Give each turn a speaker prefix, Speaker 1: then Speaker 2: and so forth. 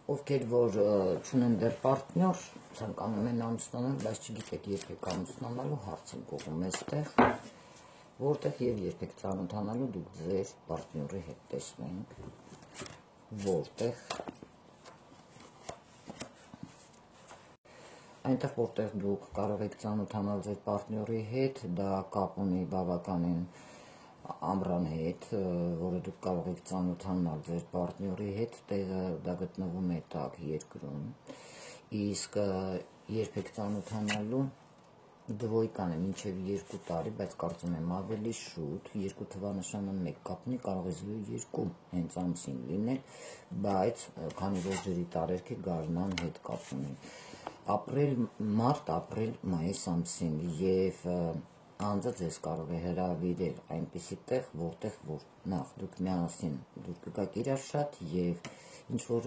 Speaker 1: ովքեր որ չունեն դեռ պարտներ, ցանկանում են ամուսնանալ, բայց չգիտեք երբեք ամուսնանալու հարց են կողում այստեղ, որտեղ եւ երբեք ծանոթանալու դուք ձեր պարտների հետ տեսնենք, որտեղ այնտեղ որտեղ դուք կարող եք ծանոթանալ ձեր պարտների հետ, դա կապ ունի բավականին ամռան հետ, որը դուք կարող եք ծանոթանալ ձեր պարտների հետ, տեղը դա գտնվում է տաք երկրում, իսկ երբեք ծանոթանալու դվոյկան է մինչև 2 տարի, բայց կարծում եմ ավելի շուտ, 2 թվանշանը 1 կապ ունի, կարող է 2 հենց ամսին լինել, բայց քանի որ ջրի տարերք է գարնան հետ կապ ունի, մարտ, ապրիլ, մայիս ամսին եւ անձը ձեզ կարող է հրավիրել այնպիսի տեղ, որտեղ որ նախ դուք միասին դուք կգաք իրար շատ եւ ինչ որ